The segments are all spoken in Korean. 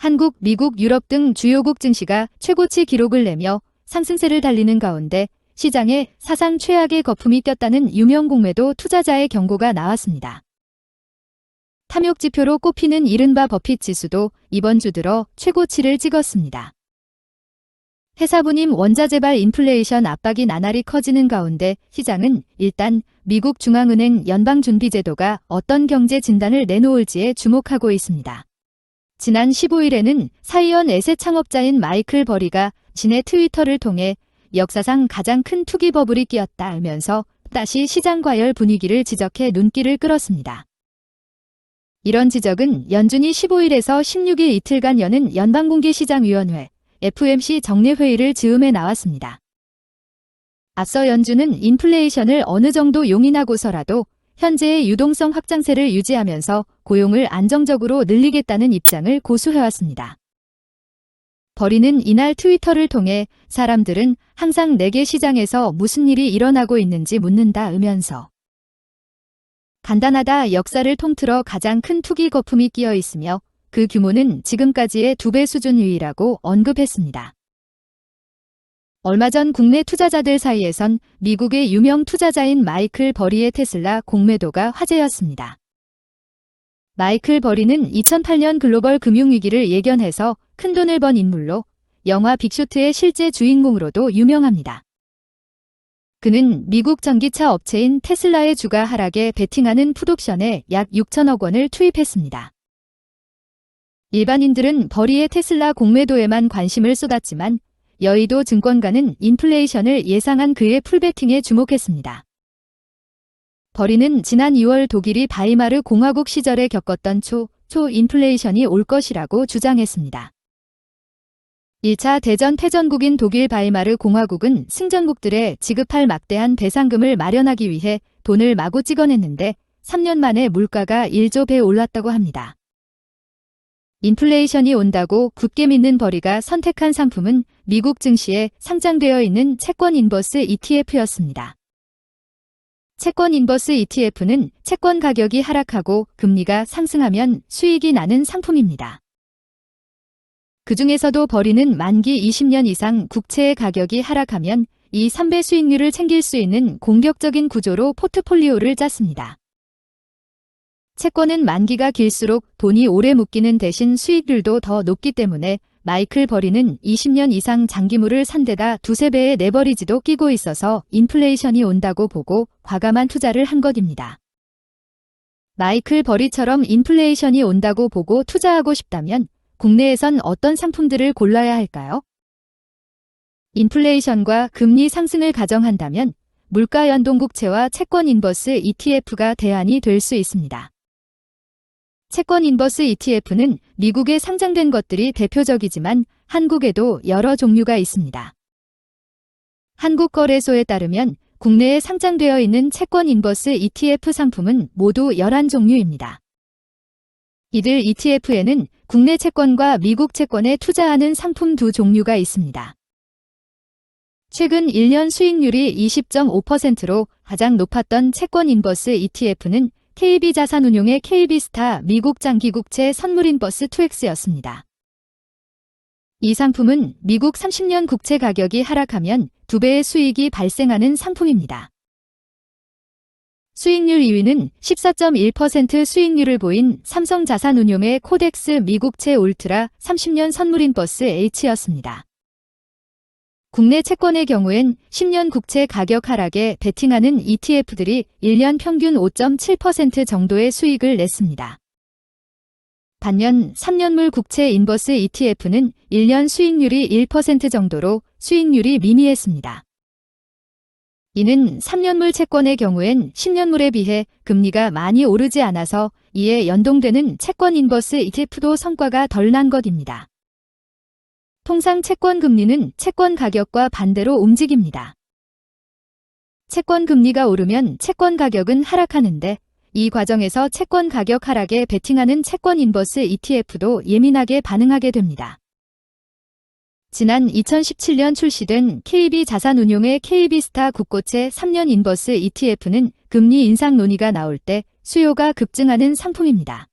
한국, 미국, 유럽 등 주요국 증시가 최고치 기록을 내며 상승세를 달리는 가운데 시장에 사상 최악의 거품이 꼈다는 유명 공매도 투자자의 경고가 나왔습니다. 탐욕 지표로 꼽히는 이른바 버핏 지수도 이번 주 들어 최고치를 찍었습니다. 회사 분임 원자재발 인플레이션 압박이 나날이 커지는 가운데 시장은 일단 미국 중앙은행 연방준비제도가 어떤 경제 진단을 내놓을지에 주목하고 있습니다. 지난 15일에는 사이언 에셋 창업자인 마이클 버리가 지네 트위터를 통해 역사상 가장 큰 투기 버블이 끼었다면서 다시 시장 과열 분위기를 지적해 눈길을 끌었습니다. 이런 지적은 연준이 15일에서 16일 이틀간 여는 연방공개시장위원회 FOMC 정례회의를 즈음해 나왔습니다. 앞서 연준은 인플레이션을 어느 정도 용인하고서라도 현재의 유동성 확장세를 유지하면서 고용을 안정적으로 늘리겠다는 입장을 고수해왔습니다. 버리는 이날 트위터를 통해 사람들은 항상 내게 시장에서 무슨 일이 일어나고 있는지 묻는다으면서 간단하다, 역사를 통틀어 가장 큰 투기 거품이 끼어 있으며 그 규모는 지금까지의 2배 수준이라고 언급했습니다. 얼마 전 국내 투자자들 사이에선 미국의 유명 투자자인 마이클 버리의 테슬라 공매도가 화제였습니다. 마이클 버리는 2008년 글로벌 금융위기를 예견해서 큰돈을 번 인물로 영화 빅쇼트의 실제 주인공으로도 유명합니다. 그는 미국 전기차 업체인 테슬라의 주가 하락에 베팅하는 풋옵션에 약 6천억 원을 투입했습니다. 일반인들은 버리의 테슬라 공매도에만 관심을 쏟았지만 여의도 증권가는 인플레이션을 예상한 그의 풀베팅에 주목했습니다. 버리는 지난 2월 독일이 바이마르 공화국 시절에 겪었던 초인플레이션이 올 것이라고 주장했습니다. 1차 대전 패전국인 독일 바이마르 공화국은 승전국들에 지급할 막대한 배상금을 마련하기 위해 돈을 마구 찍어냈는데 3년 만에 물가가 1조 배 올랐다고 합니다. 인플레이션이 온다고 굳게 믿는 버리가 선택한 상품은 미국 증시에 상장되어 있는 채권 인버스 ETF였습니다. 채권 인버스 ETF는 채권 가격이 하락하고 금리가 상승하면 수익이 나는 상품입니다. 그 중에서도 버리는 만기 20년 이상 국채의 가격이 하락하면 이 3배 수익률을 챙길 수 있는 공격적인 구조로 포트폴리오를 짰습니다. 채권은 만기가 길수록 돈이 오래 묶이는 대신 수익률도 더 높기 때문에 마이클 버리는 20년 이상 장기물을 산 데다 2~3배의 레버리지도 끼고 있어서 인플레이션이 온다고 보고 과감한 투자를 한 것입니다. 마이클 버리처럼 인플레이션이 온다고 보고 투자하고 싶다면 국내에선 어떤 상품들을 골라야 할까요? 인플레이션과 금리 상승을 가정한다면 물가 연동 국채와 채권 인버스 ETF가 대안이 될 수 있습니다. 채권 인버스 ETF는 미국에 상장된 것들이 대표적이지만 한국에도 여러 종류가 있습니다. 한국거래소에 따르면 국내에 상장되어 있는 채권 인버스 ETF 상품은 모두 11종류입니다. 이들 ETF에는 국내 채권과 미국 채권에 투자하는 상품 2종류가 있습니다. 최근 1년 수익률이 20.5%로 가장 높았던 채권 인버스 ETF는 KB자산운용의 KB스타 미국 장기국채 선물인버스 2X였습니다. 이 상품은 미국 30년 국채 가격이 하락하면 2배의 수익이 발생하는 상품입니다. 수익률 2위는 14.1% 수익률을 보인 삼성자산운용의 코덱스 미국채 울트라 30년 선물인버스 H였습니다. 국내 채권의 경우엔 10년 국채 가격 하락에 베팅하는 ETF들이 1년 평균 5.7% 정도의 수익을 냈습니다. 반면 3년물 국채 인버스 ETF는 1년 수익률이 1% 정도로 수익률이 미미했습니다. 이는 3년물 채권의 경우엔 10년물에 비해 금리가 많이 오르지 않아서 이에 연동되는 채권 인버스 ETF도 성과가 덜 난 것입니다. 통상 채권 금리는 채권 가격과 반대로 움직입니다. 채권 금리가 오르면 채권 가격은 하락하는데 이 과정에서 채권 가격 하락에 베팅하는 채권 인버스 ETF도 예민하게 반응하게 됩니다. 지난 2017년 출시된 KB자산운용의 KB스타 국고채 3년 인버스 ETF는 금리 인상 논의가 나올 때 수요가 급증하는 상품입니다.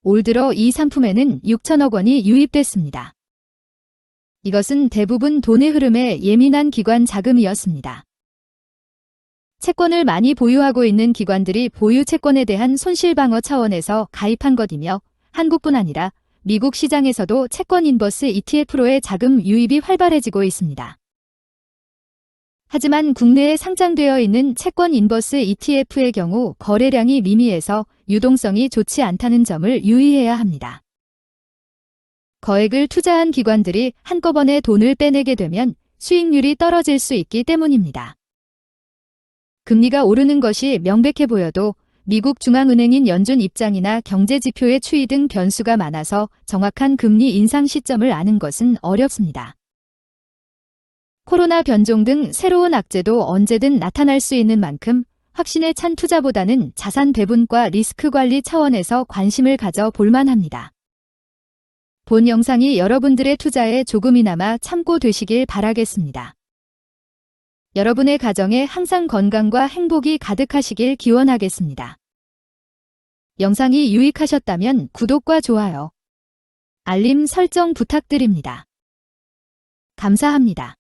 올 들어 이 상품에는 6천억 원이 유입됐습니다. 이것은 대부분 돈의 흐름에 예민한 기관 자금이었습니다. 채권을 많이 보유하고 있는 기관들이 보유 채권에 대한 손실 방어 차원에서 가입한 것이며 한국뿐 아니라 미국 시장에서도 채권 인버스 ETF로의 자금 유입이 활발해지고 있습니다. 하지만 국내에 상장되어 있는 채권 인버스 ETF의 경우 거래량이 미미해서 유동성이 좋지 않다는 점을 유의해야 합니다. 거액을 투자한 기관들이 한꺼번에 돈을 빼내게 되면 수익률이 떨어질 수 있기 때문입니다. 금리가 오르는 것이 명백해 보여도 미국 중앙은행인 연준 입장이나 경제 지표의 추이 등 변수가 많아서 정확한 금리 인상 시점을 아는 것은 어렵습니다. 코로나 변종 등 새로운 악재도 언제든 나타날 수 있는 만큼 확신에 찬 투자보다는 자산 배분과 리스크 관리 차원에서 관심을 가져 볼만합니다. 본 영상이 여러분들의 투자에 조금이나마 참고되시길 바라겠습니다. 여러분의 가정에 항상 건강과 행복이 가득하시길 기원하겠습니다. 영상이 유익하셨다면 구독과 좋아요, 알림 설정 부탁드립니다. 감사합니다.